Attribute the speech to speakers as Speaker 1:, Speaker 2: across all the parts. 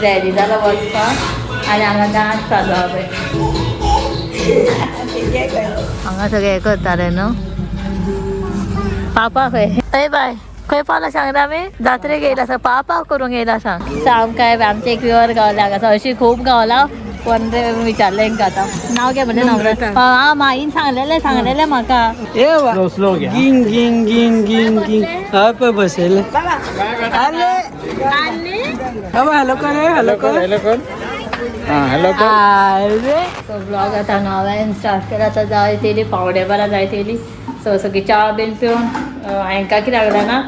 Speaker 1: Ready जाला वचपाक आनी हांगा डान्स चालू आहा पळय. हांगा सगळे हे करताले न्हू. पापा खंय? अय बाय खंय पावला सांग रे आमी? जात्रेक येयला सांग. पापा करूंक येयला सांग. सांग काय आमचे एक प्युअर गावला हांगा अशी खूब गावला. पण ते विचारले हांकां आतां. नांव घे म्हणजे नम्रता. हां माईन सांगलेले म्हाका.
Speaker 2: गिंग गिंग गिंग गिंग गिंग हा पे बसेल. हॅलो कर. हॅलो
Speaker 1: सो ब्लॉग आतां हांवें स्टार्ट केला. आतां जाय तेली पावडे बारा जाय तेली. सो सगळी च्या बीन पिवन हांकां कितें लागला ना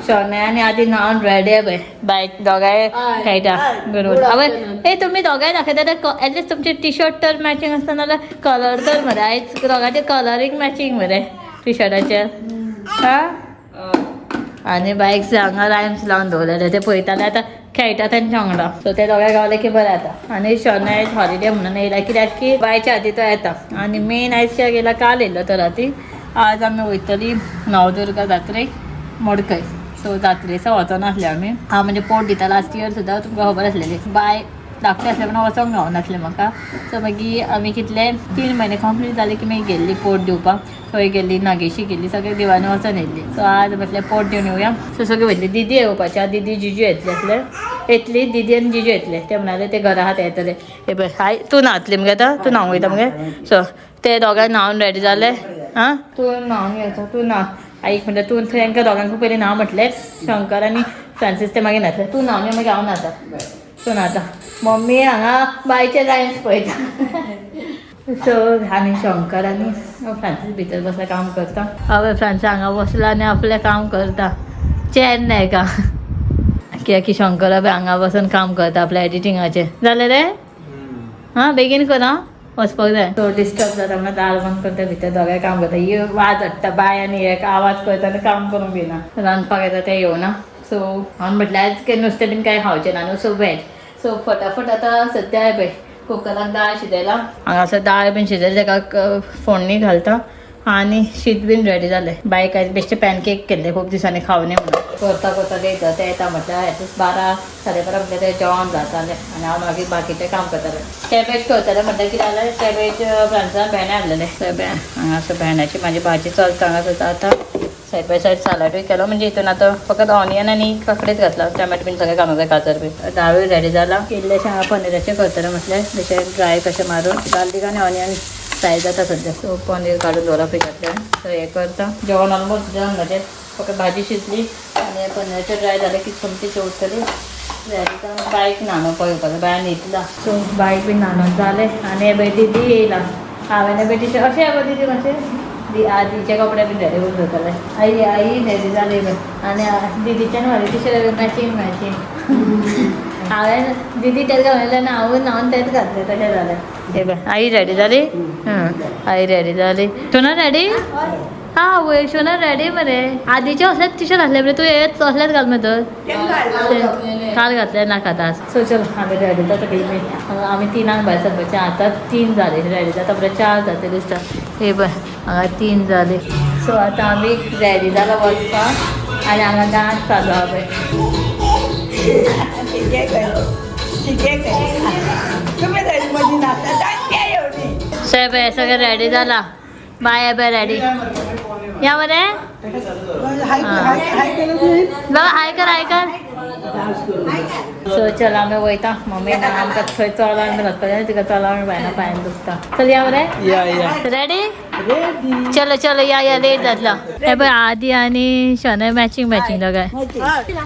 Speaker 1: शोन्या आनी आदी न्हावन रेडी पळय बायक दोगांय खेळटा बरोबर. आवय ए तुमी दोगांय दाखयता एटलीस्ट तुमचे टी शर्ट तर मॅचींग आसता नाल्यार कलर तर मरे आयज दोगांचे कलरींग मॅचींग मरे टी शर्टाचेर. हां आनी बायक्स हांगा रायम्स लावन दवरलेले ते पळयताले आतां खेळटा तेंच्या वांगडा. सो ते दोगांय गावले की बरें जाता. आनी शोन्या आयज हॉलिडे म्हणून येयला कित्याक की बायच्या आदी तो येता. आनी मेन आयज कित्याक येयला काल येयल्लो तो राती. आज आमी वयतली नवदुर्गा जात्रेक मडकय. सो जात्रेचा वचोन आसले आमी. हांव म्हणजे पोट दिता लास्ट इयर सुद्दां तुमकां खबर आसलेली. बाय धाकटे आसले म्हणून वचोंक गावनासलें म्हाका. सो मागीर आमी कितले 3 म्हयने कंप्लीट जाले की मागीर गेल्ली पोट दिवपाक. थंय गेल्ली नागेशी गेल्ली सगळे देवानी वचोन येयल्ली. सो आज म्हटल्यार पोट दिवन येवया. सो सगळे वयतली. दिदी येवपाचे दिदी जिजू येतले आसले. येतली दिदी आनी जिजू येतले. ते म्हणाले ते घरा आहात येतले. हे पळय हाय तूं न्हावतली मगे आतां तूं न्हावंक वयता मगे. सो ते दोगांय न्हावन रेडी जाले. हां तूं न्हावंक येता तूं न्हाव. आईक म्हणटा तूं तांकां दोगांकूय पयलीं न्हाव म्हटलें. शंकर आनी फ्रांसीस ते मागीर न्हातले. तूं न्हावन मागीर हांव न्हाता. तूं न्हाता. मम्मी हांगा बायचे रायम्स पळयता. सो आनी शंकर आनी फ्रांसीस भितर बसला काम करता. हांवें फ्रांसीस हांगा बसला आनी आपलें काम करता. चॅन नायका कित्याक की शंकर हांगा बसून काम करता आपल्या एडिटिंगाचें. जालें रे? हां बेगीन कर हां वचपाक जाय. सो डिस्टर्ब जाता म्हणून दार बंद करता भितर दोगांय काम करता. ही वाज हाडटा बाय आनी एक आवाज करता आनी काम करूंक दिना. रांदपाक येता ते येवना. सो हांवें म्हटल्यार आयज काय नुस्तें बीन कांय खावचें ना न्हू सो वेज. सो फटाफट आतां सद्या हें पळय कुकरान दाळ शिजयला. हांगासर दाळ बीन शिजयली ताका फोडणी घालता आनी शीत बीन रेडी जालें. बायक आयज बेश्टे पॅनकेक केल्ले खूब दिसांनी खावने म्हणून. करता येता ते येता म्हटल्यार एटलीस्ट 12 साडे 12 म्हटल्यार ते जेवण जातालें आनी हांव मागीर बाकीचें काम करतालें. कॅबेज करतालें म्हटल्यार कितें जालें कॅबेज फ्रांसान भेंडे हाडलेले. हांगासर भेंड्याची म्हाजी भाजी चलता. हांगासर आतां सायड बाय सायड सालाडूय केलो म्हणजे हितून आतां फकत ऑनियन आनी काकडेच घातला. टमाटो बीन सगळें घालूंक जाय गाजर बीन. दाळूय रेडी जाला. इल्लेशें हांव पनीराचें करतलें म्हटल्यार जशें ड्राय कशें मारून गार्लीक आनी ऑनियन फ्राय जाता सद्या. सो पनीर काडून दवरला फ्रिजांतल्यान. सो हें करता. जेवण ऑलमोस्ट जावन म्हजें फकत भाजी शिजली आनी पनीराचें ड्राय जालें की चमचेची उरतली. रेडी बायक न्हाणोवपाक येवपाचो बाय न्हिदला. सो बायक बीन न्हाणोवन जालें आनी हे पळय दिदी येयला. हांवें हे पळय टी शर्ट अशें हे दिदी मातशें आदीचे कपडे बीन रेडी करून दवरताले. आई रेडी जाली आनी दिदीच्यान म्हाजे टी शर्ट मॅचींग हांवें दिदी तेच घाललें आनी हांवूय न्हावन तेच घातलें तशें जालें. हे पळय आई रेडी जाली. आई रेडी जाली. शोना रेडी? हां वयर शोना रेडी मरे. आदीचे असलेच टी शर्ट घातले मरे. तूं हे असलेच घाल मरे तर. काल घातले नाका आतां. सो चल आमी रेडी जाता बेगीन. आमी 3 भायर सरपाचें. आतां 3 जाले रेडी जाता बरें 4 जाता दिसता. हे पळय हांगा 3 जाले. सो आतां आमी रेडी जाला वचपाक आनी हांगा डान्स चालू आहा पळय. सो हे पळय सगळें रेडी जाला. बाय हे पळय रेडी या मरे. बाबा हाय कर. सो चल आमी वयता. मम्मी आमकां थंय चलोन बी वचपाचें तिका चलोन भायना पांयान दुखता. चल या मरे. रेडी चलो या लेट जातलो. हे पळय आदी आनी शोना मॅचींग दोगांय.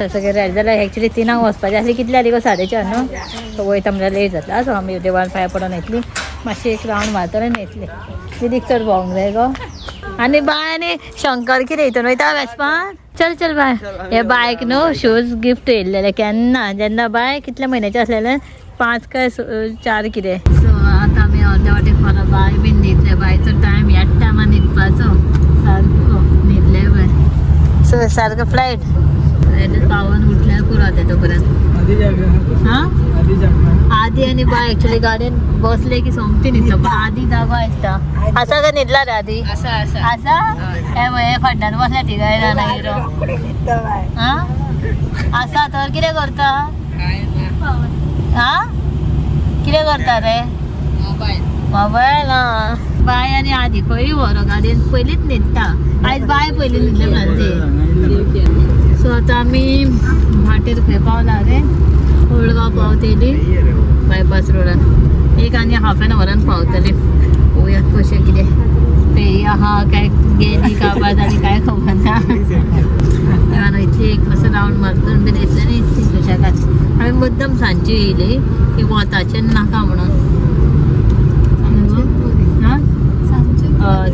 Speaker 1: सगळें रेडी जाल्यार एक्चुली 3 वचपाचें आसलें. कितले आदी गो 4:30 न्हू. सो वयता म्हणल्यार लेट जातलो. सो आमी देवान पांयां पडोन येतली. मातशें एक रावंड मारतलें आनी येतली. दिदीक चड भोंवंक जाय गो. आनी बाय आनी शंकर कितें हितून वयता वेसपान. चल बाय. हे बायक न्हू शूज गिफ्ट येयल्लेले केन्ना जेन्ना बाय कितले म्हयन्याचें आसलेलें 5 काय 4 कितें. सो आतां आमी अर्दे वाटेक पावला. बाय बीन न्हिदले. बायचो टायम ह्याच टायमार न्हिदपाचो सारको न्हिदले पळय. सो सारको फ्लायट पावोन उठल्यार पुरो तो पर्यंत. हां आदी आनी बाय एक्चुली गाडयेन बसले की सोमती न्हिदता. पण आदी जागो आसता. आसा काय न्हिदला रे आदी? आसा हे पळय हे फाटल्यान बसल्या तिगाय जाणा हिरो. हां आसा तर कितें करता? करता रे मोबाईल बाय आणि आधी खंय व्हरो गाडयेन पयलींच न्हिदता आयज बाय पयली न्हिदले म्हणजे सो आतां आमी भाटेर खंय पावला रे ओल्डगांव पावतली बायपास रोडान एक आनी हाफ एन अवरान पावतली पळोवया कशें कितें फेरी आहा काय गेली काबार जाली काय खबर ना तेव्हा इतली एक मातसो रावंड मारून बीन येतलें न्ही इतली सुशेगाद हांवें मुद्दम सांजची येयली की वताचें नाका म्हणून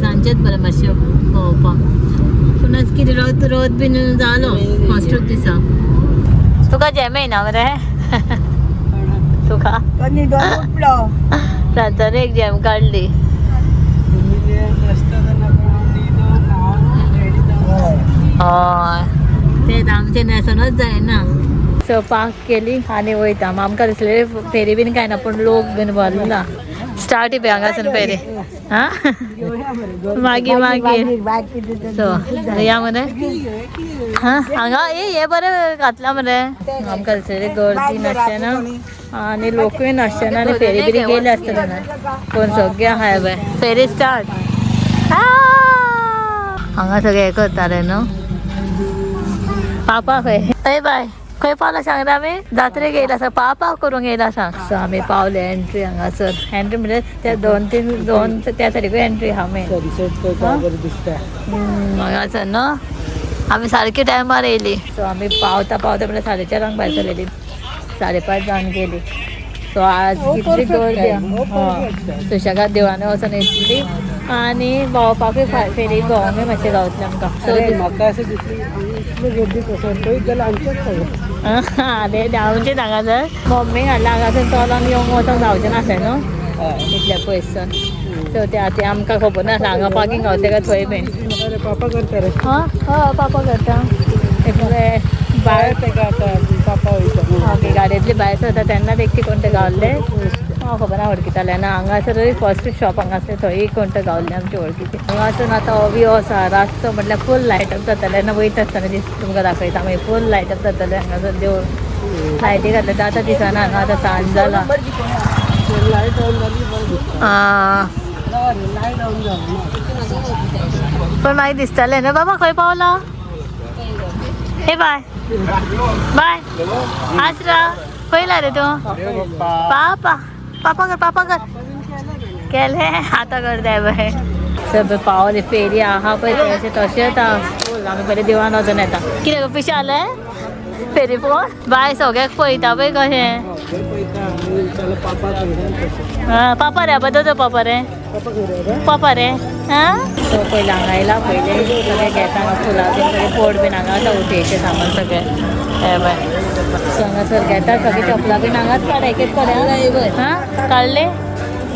Speaker 1: सांजेच बरें मातशें भोंवपाक पूण आज कितें रोत बीन जालो फस्टूच दिसा तुका जेम येना मरे तुका रातून एक जेम काडली हय तेच आमचें न्हेसोनच जायना सो पाक केली आनी वयता आमकां दिसलें फेरी बीन कांय ना पूण लोक बीन भरला स्टार्ट बी हांगासून फेरी हा मागीर मागीर सो या मरे हा हांगा हे बरें घातला मरे आमकां दिसलें गर्दी नासचेना आनी लोकूय नासचेना आनी फेरी बिरी गेले आसतले ना पूण सगळे आहाय बाय फेरी स्टार्ट हांगा सगळे हे करताले न्हू पापा खंय हय बाय खंय पावला सांग रे आमी जात्रेक येयला सांग पापा करूंक येयला सांग सो आमी पावले एंट्री हांगासर एंट्री म्हणजे त्या दोन त्या सायडीकूय एंट्री आहा मेन हांगासर न्हू आमी सारकी टायमार येयली सो आमी पावता म्हणजे 4:30 भायर सरलेली 5:30 जावन गेली सो आज कितली गर्दी सुशेगाद देवळांनी वचून येतली आनी भोंवपाकूय फेरी भोंवूंकूय मातशें गावतलें आमकां सो
Speaker 2: म्हाका अशें दिसलें गर्दी कसं पळयत जाल्यार आमचेच
Speaker 1: अरे हांवचें हांगासर मम्मीक हाडला हांगासर चलोन येवंक वचोंक जावचें नासलें न्हू इतल्या पयसून सो ते आतां आमकां खबर नासलें हांगा पार्किंग गावता काय थंय बीन
Speaker 2: पापा करता रे
Speaker 1: हय पापा करता भायर
Speaker 2: तेका आतां पापा वयता
Speaker 1: ओके गाडयेंतली भायर सरता तेन्नाच एक कोण ते गावल्ले खबर ना वळखिताले आनी हांगासर फर्स्ट शॉप हांगासर थंय कोण ते गावल्ले आमचे वळखीचे हांगासून आतां अवियो आसा रातचो म्हटल्यार फूल लायट अप जाताले आनी वयता आसतना तुमकां दाखयता मागीर फूल लायट अप जाताले हांगासर देवूळ लायटी घातले तर आतां दिसना हांगा आतां सांज जाला
Speaker 2: लायट ऑन जाली लायट ऑन
Speaker 1: पण मागीर दिसतालें न्हू बाबा खंय पावला हे बाय बाय आसरा खंयला रे तूं पापा पापा कर केले आतां करताय बाय सब पावले फेरी आहा पळय ते तशेंच आमी पयलीं देवळान वचून येता कितें गो पिशे जालें फेरी पळोवन बाय सगळ्याक पळयता पळय कशें पापा रे बदल पापा रे पापा रे हां सो पयलीं हांगा येयला पयलीं सगळें घेता फुलां बीन पोड बीन हांगा आसा उठयेचें सामान सगळें हे बाय सो हांगासर घेता सगळीं चपलां बीन हांगाच काड एक काड्या हां काडले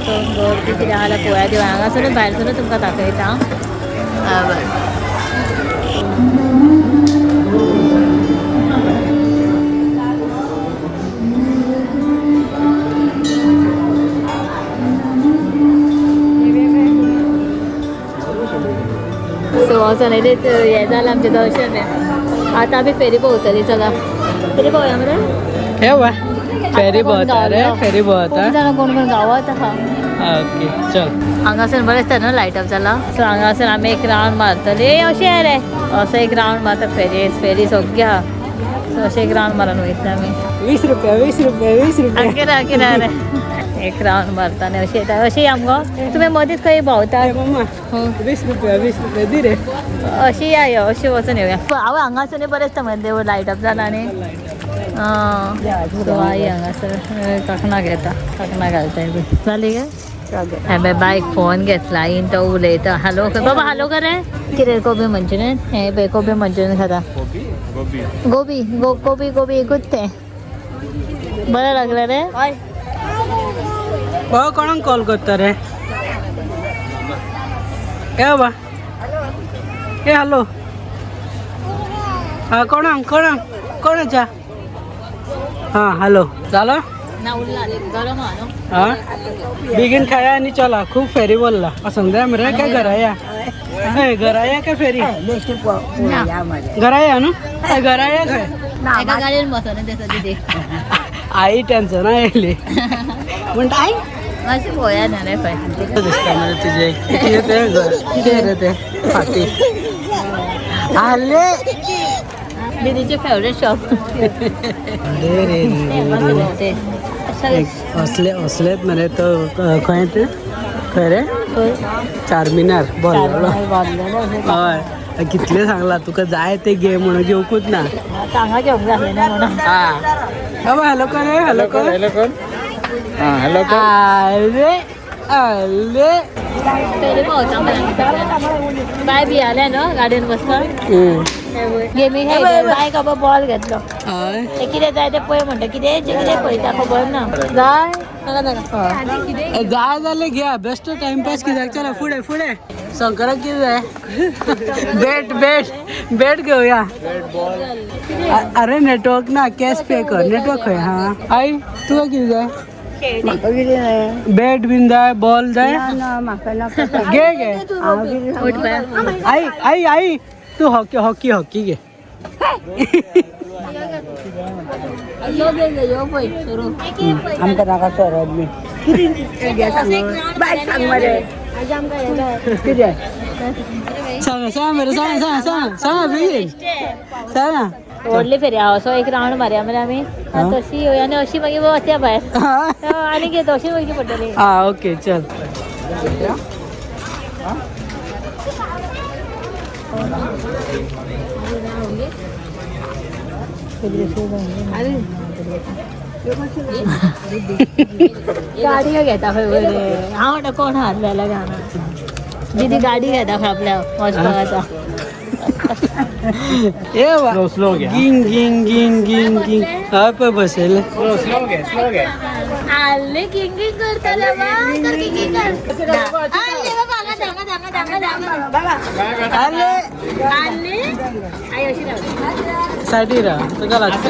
Speaker 1: सो गर्दी कितें जाल्यार पळोवया देवळा हांगासरूच भायरसरूच तुमकां दाखयता हां बाय सो वचून येयले हें जालें आमचें दर्शन आतां आमी फेरी भोंवतली चला फेरी भोंवया मरे
Speaker 2: हे वा फेरी भोंवता रे फेरी भोंवता
Speaker 1: कोण कोण गांवांत आहा
Speaker 2: ओके चल
Speaker 1: हांगासर बरें दिसता न्हू लायट अप जाला सो हांगासर आमी एक रावंड मारतली अशें रे असो एक रावंड मारता फेरी सगळी आहा सो अशें एक रावंड मारून वयता आमी
Speaker 2: 20 रुपया
Speaker 1: कितें रे एक रावंड मारता आनी अशें येता अशें आमगो तुमी मदींच खंय भोंवता
Speaker 2: 20 रुपया दी रे
Speaker 1: अशी या अशी वचून येवया हांव हांगासर बरें दिसता मरे देवूळ लायट अप जाला आनी सो आई हांगासर कांकणां घेता कांकणां घालताय बी जाली काय हांवें बायक फोन घेतला इन तो उलयता हॅलो बाबा हॅलो कर रे कितें गोबी मंचुरियन हे पळय गोबी मंचुरियन खाता गोबी एकूच तें बरें लागलें रे
Speaker 2: बाबा कोणाक कॉल करता रे ए बाबा ए हॅलो हां कोणाच्या हां हॅलो जालो
Speaker 1: ना उरला गरम आहा न्हू
Speaker 2: हाँ बेगीन खाया आनी चला खूब फेरी बोलला असंग जाय मरे काय घरा या घरा या काय फेरी घरा या न्हू घरा या खंय
Speaker 1: एका गाडयेन बसोन तें दिदी
Speaker 2: आई टेन्शना येयली म्हणता आई
Speaker 1: माझी पोया ना रे पाय
Speaker 2: दिसता मला तुझे किती ते घर किती रे ते फाटी आले
Speaker 1: दीदीचे फेवरेट शॉप
Speaker 2: अरे रे असले असलेत मरे तो खंय ते खंय रे चारमिनार बोल हय कितले सांगला तुका जाय ते घे म्हणून घेवकूच ना
Speaker 1: सांगा घेऊन जाले ना म्हणून
Speaker 2: बाबा हॅलो कोण रे हॅलो कोण हॅलो अरे अरे
Speaker 1: पहिले पावसा बाय बी आल्या ना गाडीवर बसता गेमिंग बाय का बॉल घेतलो ते कितें जाय ते पळय म्हणटा कितें पळयता खबर ना जाय
Speaker 2: जाय जाल्यार घ्या बेस्ट टाइमपास कित्याक चला फुडें फुडें शंकराक कितें जाय बेट बेट बेट घेवया अरे नेटवर्क ना कॅश पे कर नेटवर्क खंय हा आई तुका कितें जाय बेट बीन जाय बॉल जाय घे घे आई आई आई तू हॉकी हॉकी हॉकी घे आमकां नाका सर मी सांगा सांगा मरे सांगा सांगा सांगा सांगा बेगीन सांगा
Speaker 1: व्हडली फेरी असो एक राउंड मारया मरे आमी तशी येवया आनी अशी मागीर वचया भायर आनी कितें तशी वयची पडटली
Speaker 2: हां ओके चल
Speaker 1: गाडी घेता खंय बरें हांव म्हणटा कोण हारलेला गाणं दीदी गाडी घेता खंय आपल्या वचपाक
Speaker 2: ए वा गिंग गिंग गिंग गिंग गिंग हय पळय बसयले
Speaker 1: आले किंगिंग करतले कर किंगिंग कर आले बाबा
Speaker 2: आले
Speaker 1: आले आई अशी राव
Speaker 2: सायडीर राव तुका लागता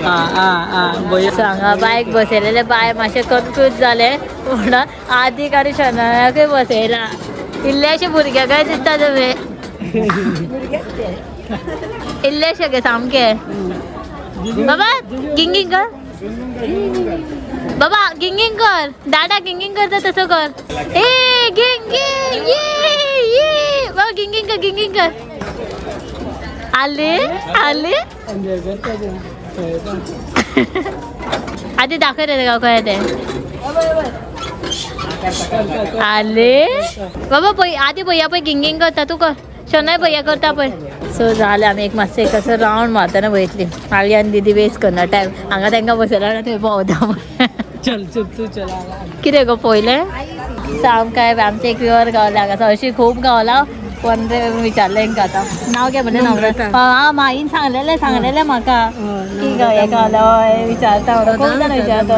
Speaker 2: हां
Speaker 1: सांगा बायक बसयलेले बाय मातशे कन्फ्यूज जाले म्हणून आदीक आनी शनायाकूय बसयला इल्लेशे भुरग्याकय दिसता तुमी इल्लेशे गे सामके बाबा गिंगिंग कर बाबा गिंगिंग कर दादा गिंगिंग करता तसं कर ए गिंगिंग ये बाबा गिंगिंग कर आले आले आधी दाखव रे गाव काय ते आले बाबा पळय आधी भैया पळय गिंगिंग करता तू कर शनाय भैया करता पळय सो जालें आमी एक मातशें एक असो राउंड मारतना पळयतली आली आनी दीदी वेस्ट करना टायम हांगा तांकां बसयला ना थंय पावता
Speaker 2: चल चल तू चल
Speaker 1: कितें गो पळयलें साम काय आमचें एक प्युअर गावलें हांगा हरशीं खूब गावला पण विचारलें हांकां आतां नांव घे म्हणलें नांव हां माईन सांगलेलें म्हाका की हें गावलें हय विचारता म्हणून खूब जाण विचारता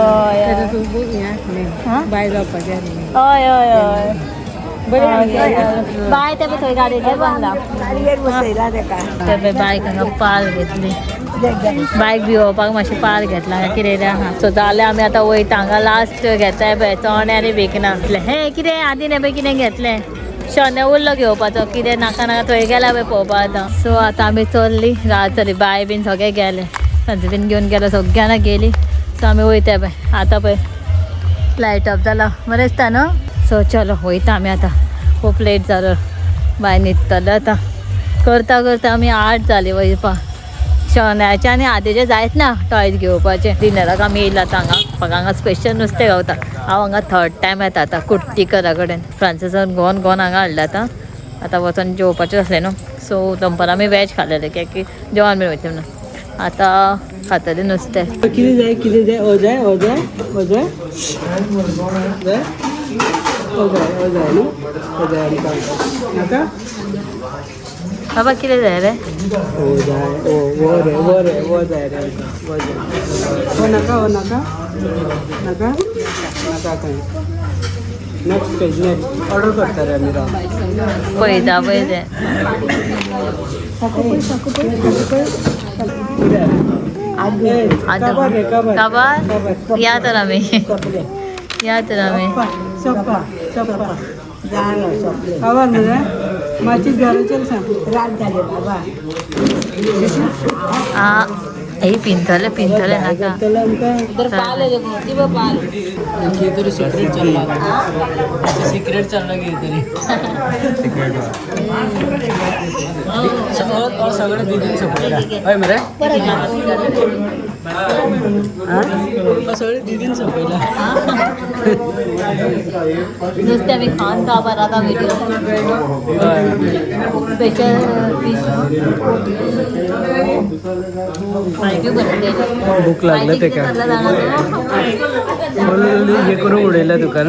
Speaker 2: बाय जावपाचें
Speaker 1: हय हय हय बाय ते थंय गाडयेचेर बांदला ते बायक हांगा पार घेतली बायक भिवपाक मातशें पार घेतला कितें आहा सो जालें आमी आतां वयता हांगा लास्ट घेताय पळय चोणे आनी विकना हे कितें आदी ने पळय कितें घेतलें शोने उरलो घेवपाचो कितें नाका नाका थंय गेल्या पळय पळोवपा आतां सो आतां आमी चल्ली रात चली बाय बीन सगळे गेले संज बीन घेवन गेलो सगळ्या जाणां गेली सो आमी वयता पळय आतां पळय लायट ऑफ जाला बरें दिसता न्हू सो चलो वयता आमी आतां खूब लेट जालो भायर न्हिदतले आतां करता करता आमी 8 जाली वयपा शोन्याचे आनी आदेचे जायत ना टॉयज घेवपाचे डिनराक आमी येयला आतां म्हाका हांगा स्पेशल नुस्तें गावता हांव हांगा 3rd टायम येता आतां कुट्टीकरा कडेन फ्रांसिसान गोवन हांगा हाडला आतां वचोन जेवपाचें आसलें न्हू सो दनपारां आमी वॅज खाल्लेलें कित्याक की जेवण बी वयतलें म्हणून आतां खातलें नुस्तें
Speaker 2: कितें जाय ओ जाय न्हू नाका
Speaker 1: बाबा कितें जाय रे
Speaker 2: ओ जाय वो जाय रे वो नाका नाका खंय नेक्स्ट पेज नेक्स्ट ऑर्डर करता रे आमी राव
Speaker 1: पळयता पळय तें काबार या तर आमी
Speaker 2: काबार मरे मातशी घरा चल सांग रात जाले बाबा
Speaker 1: ही पिंथले नाका
Speaker 2: तरी सिक्रेट चालला सिक्रेट चालला की तरी सगळं दिदीन संपलं मरे सगळे दिदीन संपला
Speaker 1: नुसते आम्ही खान का आता व्हिडिओ स्पेशल फिश
Speaker 2: भूक लागलं ते का हे करून उडेल दुकान